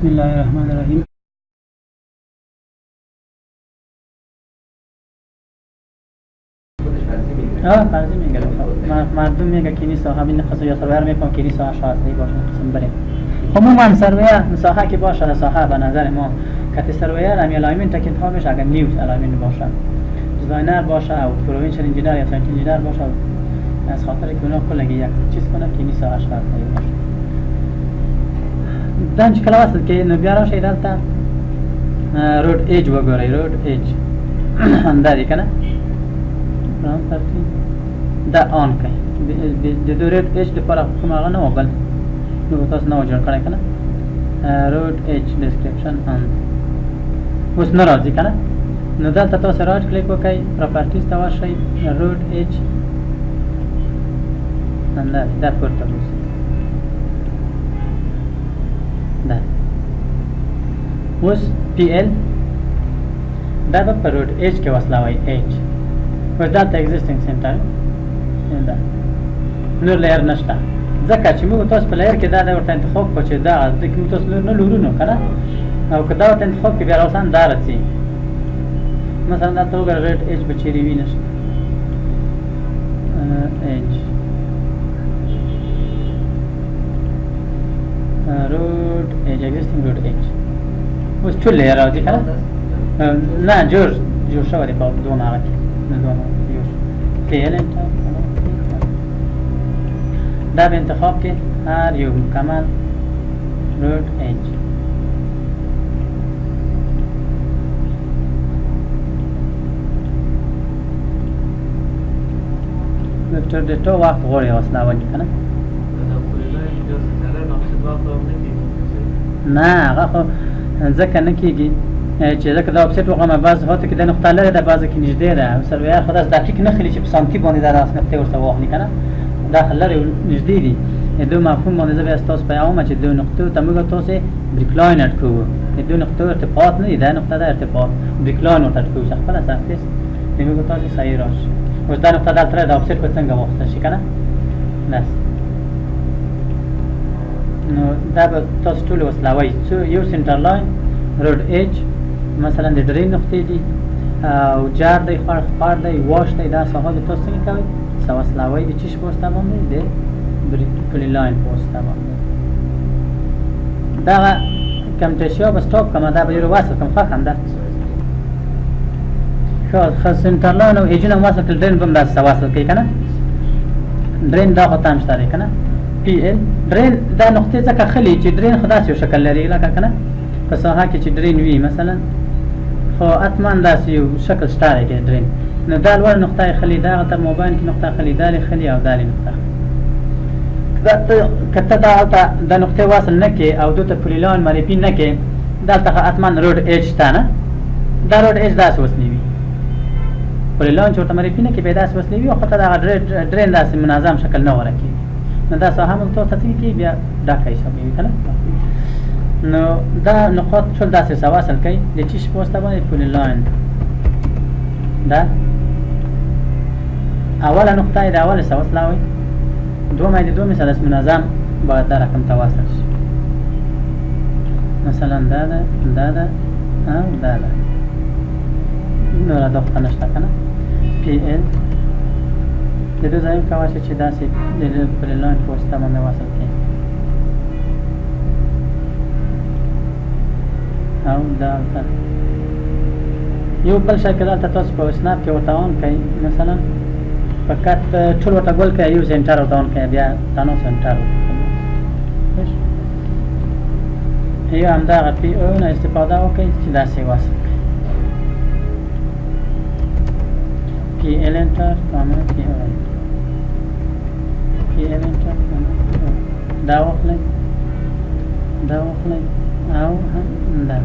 بسم الله الرحمن الرحیم. فرضی میگه مردم میگه که این ساحه بین قصه یا سرور میکنم که این ساحه شاید باشه قسم بره. عموما سرور ساحه که باشه ساحه به نظر ما کتی سرور هم الاینمنت که انتخاب بشه اگر نیوز الاینمنت باشه دیزاینر باشه او پروینشل انجنیر یا سایت انجنیر باشه از خاطر که اونا کلگی یک چیز کنه که این ساحه شاید باشه. دانش کلاس که نبیارم شده تا رود ایج وگوره رود ایج اندازی کنه رام ترتیب دا آن کهی د رود ایج لپاره کوم هغه نه وبل نو تاسو نه جوړ کړی کنه رود ایج ډسکرپشن ان اوس نه راځي کنه نو دلته تاسو رائټ کلیک وکړئ پراپرټیز ته ورشئ رود ایج اندازی دا پورته وځي دا اوس پی ال دا په رود ایج کې وسلاوي ایج وردات existing center دا نور لیر نشته ځکه چې موږ تاسو په لیر کې دا ورته انتخاب کو چې دا د کوم تاسو نه لورو نو کنه او که دا ورته انتخاب کې بیا راوسان دا راځي مثلا دا تو ګر ریټ ایج بچری وی نشته ایج روډ ایج existing روډ ایج اوس ټول لیر راځي کنه نه جوړ شو دی په دوه هغه کې فعل دا به انتخاب کې هر یو مکمل روت ایج وکتور ډیټا وخت غواړي وسلا ونی کنه نه هغه خو ځکه نه کېږي چې ځکه دا وبسایټ وغه بعض هاته کې د نقطه لري د بعضه کې نږدې ده او سرویر خلاص دقیق نه خلی چې په سانتي باندې دا راس نقطه ورته واخلي کنه دا لري نږدې دي دو مفهوم باندې زه تاسو پیغام چې دو نقطه ته موږ تاسو بریک لاین اټ کوو دو نقطه ارتباط نه ده نقطه د ارتباط بریک لاین ورته کوو چې خپل اساس موږ تاسو صحیح راشي اوس دا نقطه دلته د وبسایټ په څنګه واخلل شي کنه بس نو دا به تاسو ټول وسلاوي یو سنټر لاین روډ ایج مثلا د درې نقطې دي او جار دی خار دی واش دی دا ساحه د تاسو څنګه کوي سواسلاوي د چیش پوسټ باندې دی بریکلی لاین پوسټ باندې دا کم تشو بس ټاپ کما دا به یو واسه کم خا خنده خاص سنټر لاین او ایجن واسه تل درین بم دا سواسل کوي کنه درین دا ختم شته کنه پی ال درین دا نقطې ځکه خلی چې درین خداسي یو شکل لري لکه کنه په ساحه کې چې درین وی مثلا خو اتمن داسې یو شکل شته کې درین نو دا لوړ نقطه خلی دا تر موبایل کې نقطه خلی دا خلی او دا نقطه دا کته دا د نقطه واصل نه کې او دوته پولیلان معرفي نه کې دا ته اتمن روډ ایج تانه دا روډ ایج داسې وسنی وي پولیلان چې ته معرفي نه کې به داسې وسنی وي او خاطر دا درین داسې منظم شکل نه ورکی نو دا ساحه موږ ته څه کې بیا دا کای شوی کنه نو دا نقاط ټول داسې سواسل کوي د چیش پوسټ باندې پولی لاین دا اوله نقطه د اوله سواسلاوي دومره د دومره سره منظم باید دا رقم تواصل شي مثلا دا او دا نو را دغه نشته کنه پی ال د دې ځای کاوه چې داسې د پولی لاین پوسټ باندې وصل کوي او دا یو بل شکل دلته تاسو په اسناب کې ورته اون کوي مثلا فقط ټول ورته ګول کوي یو سنټر ورته اون کوي بیا تاسو سنټر یو همدغه پی او نه استفاده وکړئ چې داسې واسه پی ال انټر کامل پی او پی ال انټر دا واخلئ او هم دا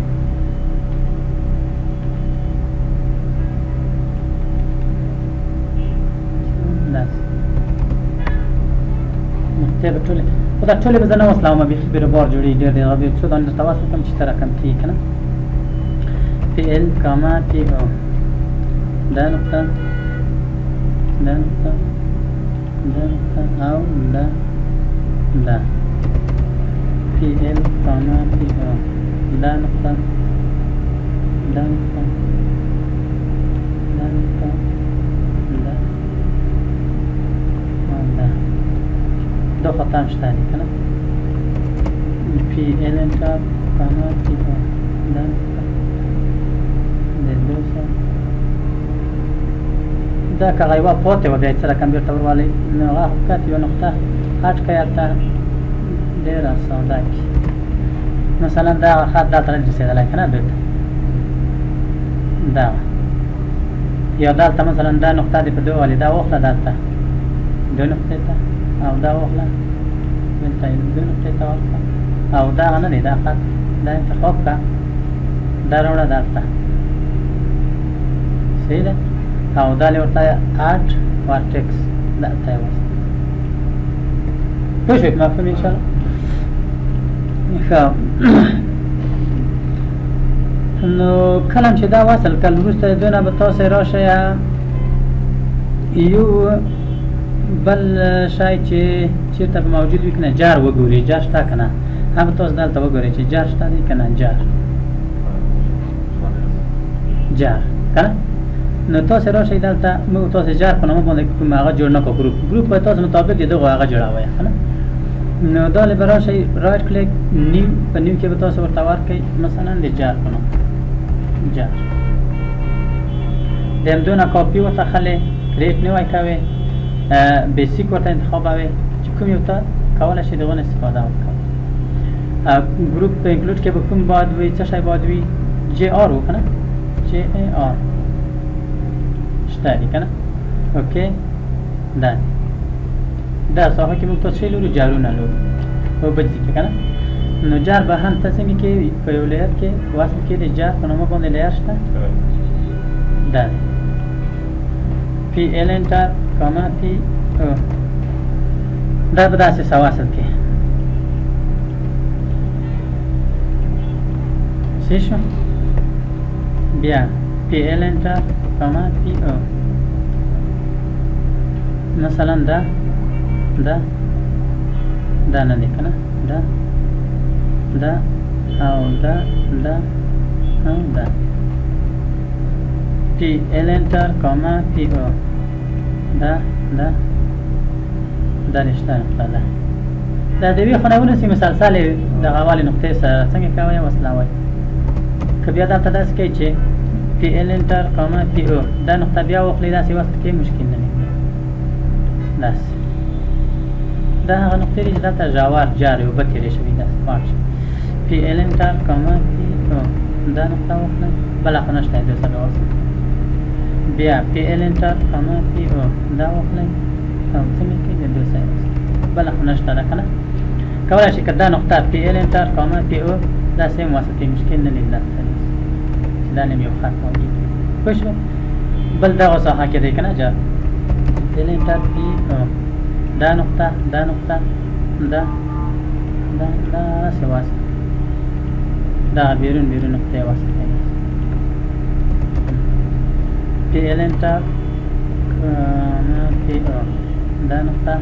نقطه به ټوله خو دا ټوله به زه نه وسلاومه بیخي بیروبار جوړېږي ډېر دی هغه څو دانې درته وصل کړم چې ته رقم کېږي که نه پی ال کاما پی او دا نقطه او دا پی ال کاما پی او دا نقطه دا نقطه دا نقطه دا دا دو خطا هم شته دي که نه پی ال انټر کاما پی او دا نقطه د دو سره دا که هغه یوه پاتې وه بیا یې سره کمپیوټر ته وروالی نو هغه حقیقت یوه نقطه هټ کړئ هلته ډېره ساده کړي مثلا دا خط دلته نه رسېدلی که نه بېرته دا یا دلته مثلا دا نقطه دې په دو والي دا واخله دلته دو نقطې ته او دا واخله دلته دو نقطې ته ورکړه او دغه نه دی دا خط دا انتخاب کړه دا راوړه دلته صحیح ده او دا لې ورته اټ ورټکس دلته یې وسه پوه شوئ په مفهوم انشاءالله ښه نو کله چې دا وصل کړل وروسته د دوی نه به تاسې راشئ یو بل شی چې چېرته به موجود وي که نه جار وګورئ جار شته که نه هغه تاسو دلته وګورئ چې جار شته دی که نه جار که نه نو تاسې راشئ دلته موږ تاسې جار په نامه باندې کوم هغه جوړ نه کړو ګروپ به تاسو مطابق د دغو هغه جوړوئ که نه نو دا لې به راشئ رایټ کلیک نیو په نیو کې به تاسو ورته ورکئ مثلا د جار په نوم جار د همدونه کاپي ورته خلئ کریټ نوی کوئ بیسیک ورته انتخابوئ چې کوم یو ته کولی شئ د هغه نه استفاده وکړئ ګروپ په انکلوډ کې به کوم باید وي څه شی باید وي جی آر و که نه جی ای آر شته دي که نه اوکې دا دی دا ساحه کې موږ تاسو شی لرو جارونه لرو په بجزي کې که نه نو جار به هم ته څنګه کې په یو لیر کې وصل کې د جار په نامه باندې لیر شته دا دی پی ال انټر کاما پی او دا به داسې څه وصل کې صحیح شو بیا پی ال انټر کاما پی او مثلا دا نه دی که نه دا او دا او دا پی ال انټر کاما پی او دا رشته نقطه ده دا د یوې خونه ونیسئ مسلسل دغه والې نقطې سره څنګه کوئ وصلوئ که بیا دلته داسې کوئ چې پی ال انټر کاما پی او دا نقطه بیا واخلئ داسې وصل کړئ مشکل نه وي داسې دا هغه نقطې دي چې دلته ژور جار اوبه تېرې شوي داسې پاک شي پی ال انټر کاما پی او دا نقطه واخلئ بله خو نشته دې سره وصل بیا پی ال انټر کاما پی او دا واخلئ او څنګه کې د دوی سره بله خو نشته ده که نه کولی شي که دا نقطه پی ال انټر کاما پی او داسې هم وصل کړئ مشکل نه لري دلته چې دا نیم یو خط موجود پوه شوئ بل دغه ساحه کې دی که نه جار پی ال انټر پی او دا نقطه دا داسې وصل دغه بیرون نقطې وصل کړئ پی ال انټر کاما پی او دا نقطه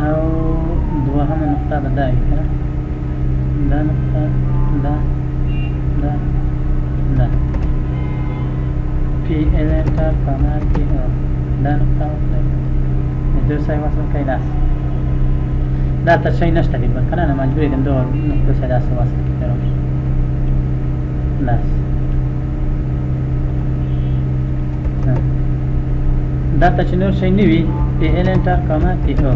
او دوهمه نقطه به دا وي که نه دا نقطه دا پی ال انټر کاما پی او دا نقطه وکړئ د دوی سره وصل کړئ داسې دلته شی نشته دي بل که نه مجبور یې د همدغو نقطو سره داسې وصل کړئ داسې دلته چې نور شی نه وي پی ال انټر کاما پی او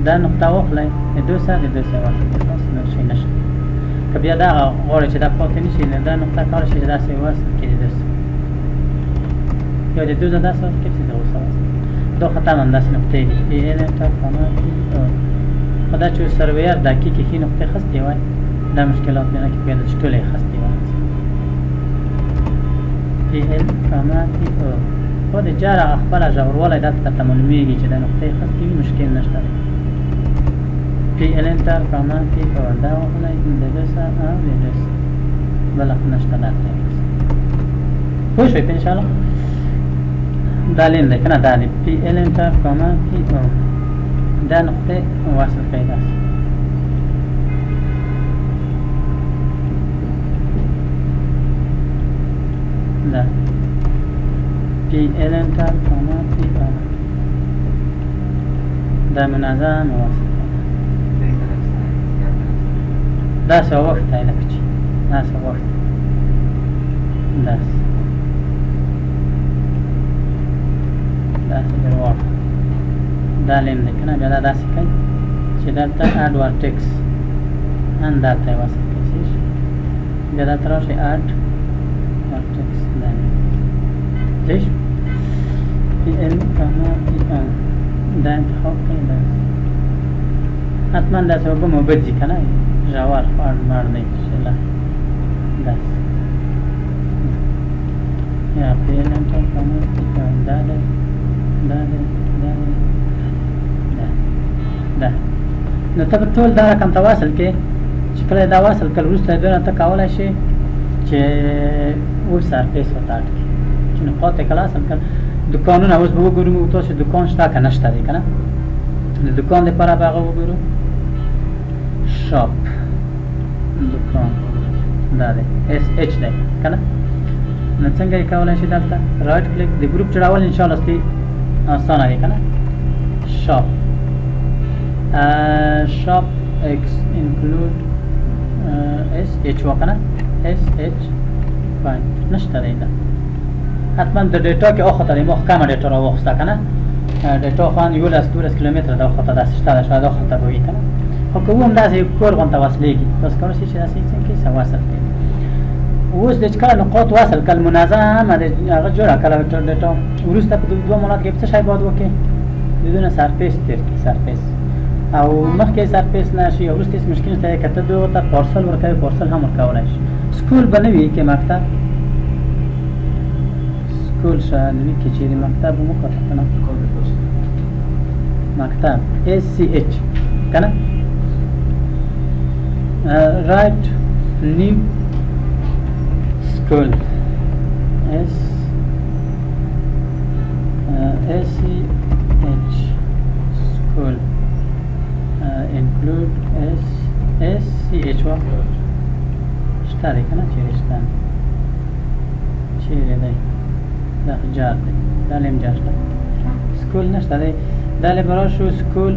دا نقطه واخلئ د دوی سره وصل کړئ بس نور شی نشته که بیا دغه غواړئ چې دا پاتې نه شي نو دا نقطه کولی شي چې داسې وصل کړي د دوی سره یا د دوی سره داسې وصل کړي چې د هغو سره وصل دا ختم هم داسې نقطې دي پی ال انټر کاما پی او خو دا چې سرویر دقیق ښې نقطې خستې وای دا مشکلات نه کې پیدا چې ټولې خستې وای پی ال کاما پی او خو د جار هغه خپله ژوروالی دلته درته معلومېږي چې دا نقطې خستې وي مشکل نشته دی پی ال انټر کاما پی او دا واخلئ د دوی سره او د دوی سره بله خو نشته دلته پوه شوئ په انشاءالله دا لین دی که نه دا دی پی ال انټر کاما پی او دا نقطه وصل کړئ داسې دا پی ال انټر کاما پی ال دا منظم وصل داسې وخت دی لکه چې داسې وخت داسې در وخت دا لین دی که نه بیا دا داسې کوي چې دلته اډ ورټکس اندر ته یې وصل کړئ بیا دلته راشئ اډ ورټکس دا صحیح پی ال کاما پی ال دا انتخاب کړئ داسې حتما داسې اوبه موبد ځي که نه ژور خوړ مړ دی انشاءالله داسې یا پی ال انټر کاما پی ال دا دی دا دی دا دی دا نو ته ټول دا رقم ته واصل کې چې کله دا واصل کړل وروسته دونه ته کولی شي چې اوس سرفیس ورته اډ کړي چې نقاط یې کله اصل کړل دوکانونه اوس به وګورو موږ تاسو دوکان شته که نه شته دی که نه د دوکان دپاره به هغه وګورو شاپ دوکان دا دی اس اچ دی که نه نو څنګه یې کولی شي دلته رایټ کلیک د ګروپ جوړول انشاءالله ستی آسانه دی که نه شاپ shop x include sh وکنه sh fine نشته دی دا حتما د ډیټا کې اخته دی محکمه ډیټا را واخسته کنه ډیټا خان 12 کیلومتر دا اخته داسې شته شاید اخته وي کنه خو کوم داسې کور غونته وصلېږي بس کار شي چې داسې څنګه څه وصل کړي اوس د کله نقاط وصل کله منظمه د هغه جوړه کله ډیټا وروسته په دوه مونات کې څه شی باید وکړي بدون سرفیس تیر کې سرفیس او مخکې سرفیس نشي او وروسته مشکل ته کته دوه ته پارسل ورکوي پارسل هم ورکولای شي سکول بنوي کې مکتب سکول شانوي کې چې مکتب مو کتنه مکتب اس سی اچ کنه رائټ نیو سکول اس سی اچ سکول include s c h وا شته دی که نه چیرې شته چیرې دی دا جار دی دا لیم جار شته سکول نشته دی دا لی به راشو سکول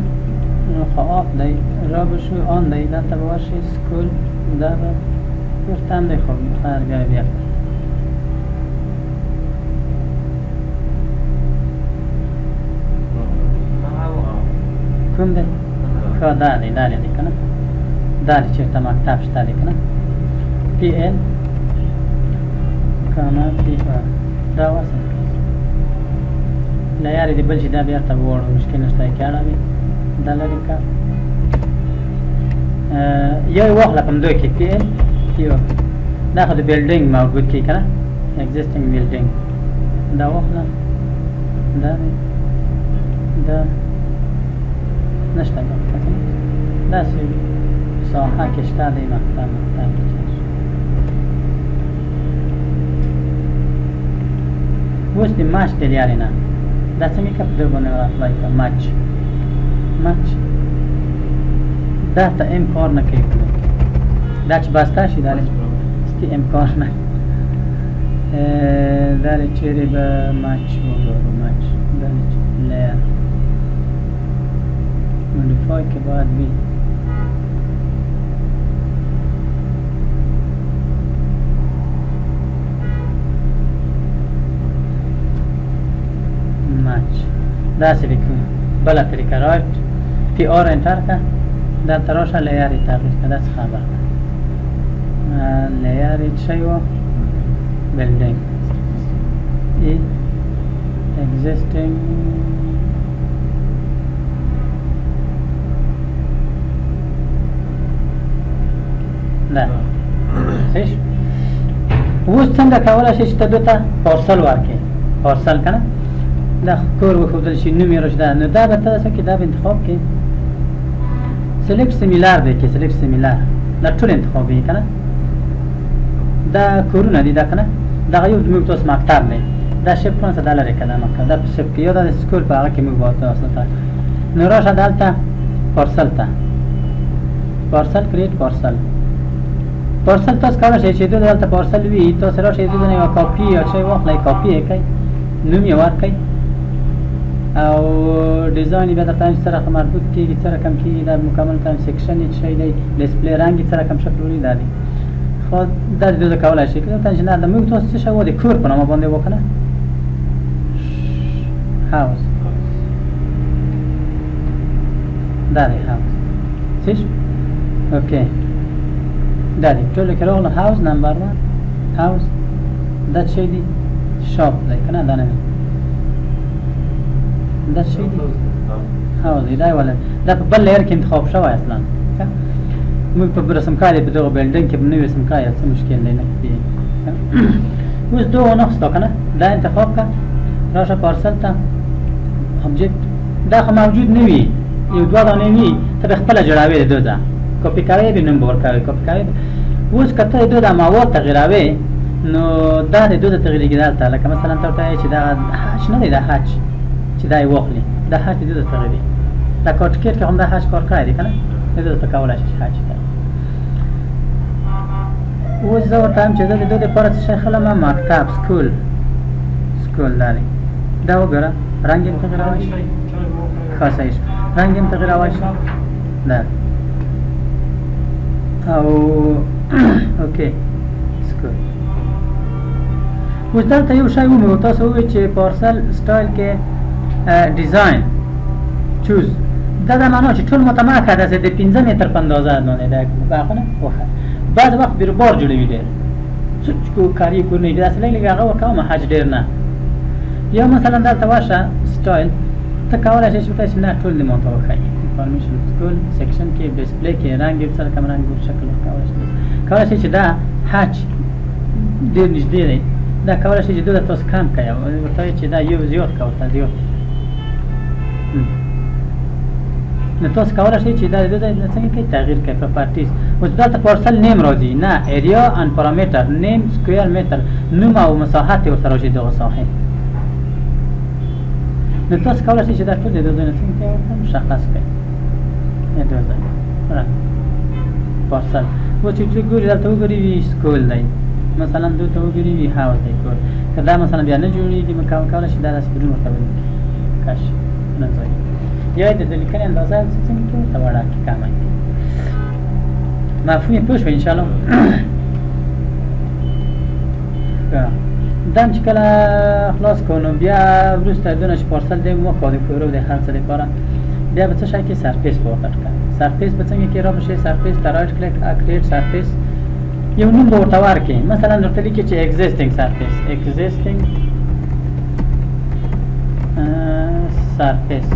خو آف دی را به شو آن دی دلته به ورشي سکول دا به ورته هم دی خو خیر بیا بیا کوم دی دا دی دا دی که نه دا دی چېرته مکتب شته دی که نه پی ال کاما پی ال دا وصل له یارې د بل شي دا بېرته ووړو مشکل نشته یې کې اړوي دا لرې که یو یې واخله په همدوی کې پی ال یو دا خو د بلډینګ موجود کړي که نه اگزسټینګ بلډینګ دا واخله دا دی دا نشته داسې ساحه کې شته دی مکتب اوس د مچ دی یارې نه دا څنګه که په دوی باندې راپلای کړه مچ دا ته ام کار نه کوي دا چې بسته شي دا ستی ام کار نه دا چیرې به مچ وګورو مچ دا لیر مودیفای که باید بی مچ داسې بکنی بله طریقه رایت پی آر انتر که در تراشه لیاری تغییر که دست خبر که لیاری چی و بلدینگ ای existing نه صحیح اوس څنګه کولی شي چې ته دوی ته پارسل ورکړې پارسل که نه دا کور وښودل شي نوم یې راشي نو دا به ته څه کې دا به انتخاب کړې سلیکټ سیمیلار دی کې سلیکټ سیمیلار دا ټول انتخابوي که نه دا کورونه دي دا که نه دغه یو زموږ تاسو مکتب دی دا شپ کړه څه دا لرې که دا مکتب دا په شپ کې یا دا د سکول په هغه کې موږ باید اصلا نو راشه دلته پارسل ته پارسل کریټ پارسل پارسل تاسو کولی شئ چې دلته پارسل وي تاسو راشئ دونه یوه کاپي یا څه واخلئ کاپي یې کړئ نوم یې ورکړئ او ډیزاین یې بیا درته چې څه رقم مربوط کېږي څه رقم کېږي دا مکمل ټایم سیکشن یې څه شی دی ډسپلی رنګ یې څه رقم شکل ولري دا دی خو دا د دوی کولی شئ که دلته انجنیر د موږ تاسو څه شی و د کور په نامه باندې وکنه هاوس دا دی هاوس څه اوکې دا دی ټولو کې راغله هاوس نمبر 1 هاوس دا څه دی شاپ دی که نه دا نه دا څه دی هاوس دی دا یې ولا دا په بل لیر کې انتخاب شوی اصلا موږ په رسم کار په دغه بلډینګ کې په نوي رسم کار څه مشکل دی نه کېږي اوس دغه ونخسته که نه دا انتخاب کړه راشه پارسل ته ابجکټ دا خو موجود نه وي یو دوه دانې وي ته به خپله جوړوې د دوزه کاپي کوې به نوم به ورکوې کاپي کوې اوس که ته د دوی دا مواد تغیروې نو دا د دوی د تغیرېږي دلته لکه مثلا ته ورته وایې چې دا حج نه دی دا حج چې دا یې واخلي دا حج د دوی د تغیري دا کارټکېټ کې هم دا حج کار کړی دی که نه د دوی ته کولی شي چې حج کوي اوس زه ورته وایم چې زه د دوی دپاره څه شی خلم مکتب سکول دا دی دا وګوره رنګ یې تغیرولی شي ښه صحیح شو رنګ یې تغیرولی شي دا او اوکې سکول اوس دلته یو شی ومو تاسو ووایئ چې پارسل سټایل کې ډیزاین چوز دا دا معنا چې ټول متمرکز داسې د 15 متر په اندازه باندې دا باغونه وخه بعض وخت بیروبار جوړوي ډېر څوک کاري کور نه داسې لږ لږ هغه وکړه حج ډېر نه یا مثلا دلته واشه سټایل ته کولی شئ چې ورته چې نه ټول دې ماته وښایي انفارمیشن سکول سیکشن کې ډسپلی کې رنګ یې سره کوم رنګ شکل کولی شئ چې دا حج ډېر نږدې دی دا کولی شئ چې دوی تاسو کم کړئ ورته وایئ چې دا یو زیات کړه ورته زیات نو تاسو کولی شئ چې دا د دوی څنګه کوي تغییر کړئ پراپرټیز اوس دلته پارسل نیم راځي نه ایریا ان پارامتر نیم سکویر متر نوم او مساحت یې ورته راشي دغه ساحې نو تاسو کولی شئ چې دا ټول د دوی نه څنګه کوي ورته مشخص کړئ پارسل اوس چې ګوري دلته وګوري وي سکول دی مثلا دوی ته وګوري وي هاوس دی کور که دا مثلا بیا نه جوړېږي نو کولی شي دا داسې بدون ورته ولیکي کش نه ځایي یا د لیکنې اندازه څنګه کې ورته وړه کړي کمه کړي مفهوم یې پوه شوئ انشاءالله دا چې کله خلاص کړو نو بیا وروسته دونه چې پارسل دی وکړو د کورو د هر څه دپاره بیا به څه شی کې سرفیس به ورته کړه سرفیس به څنګه کې را بشئ سرفیس ته رایټ کلیک اکریټ سرفیس یو نوم به ورته ورکړئ مثلا ورته لیکئ چې ایگزیسټینګ سرفیس ایگزیسټینګ سرفیس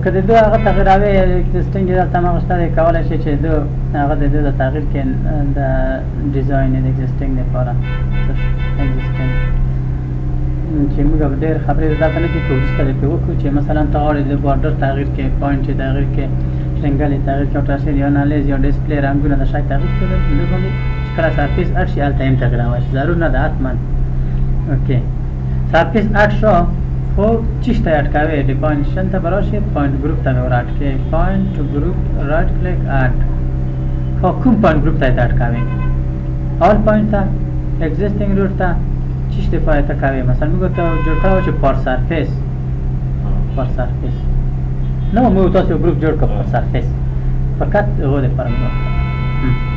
که د دوی هغه تغییروي ایگزیسټینګ یې دلته هماغه شته دی کولی شئ چې دو هغه د دوی د تغییر کې د ډیزاین د ایگزیسټینګ دپاره ایگزیسټینګ چې موږ به ډېر خبرې دلته نه کوي که وروسته دې پرې وکړو چې مثلا ته غواړې د بارډر تغییر کې پوینټ یې تغییر کې شرنګل یې تغییر کې ټراشل یا انالیز یا ډسپلی رنګونه د شی تغییر کړي د دوی باندې چې کله سرفیس اډ شي هلته هم تغییرولی شي ضرور نه ده حتما اوکې سرفیس اډ شو خو چیش ته اډ کوئ ډیفاینیشن ته به راشئ پوینټ ګروپ ته به ور اډ کړئ پوینټ ګروپ رایټ کلیک اډ خو کوم پوینټ ګروپ ته یې اډ کوئ آل پوینټ ته ایگزیسټینګ روټ ته چیش دپاره ته کوئ مثلا موږ ورته جوړ کړی و چې پر سرفیس نه موږ تاسو یو ګروپ جوړ کړو پر سرفیس فقط هغو دپاره موږ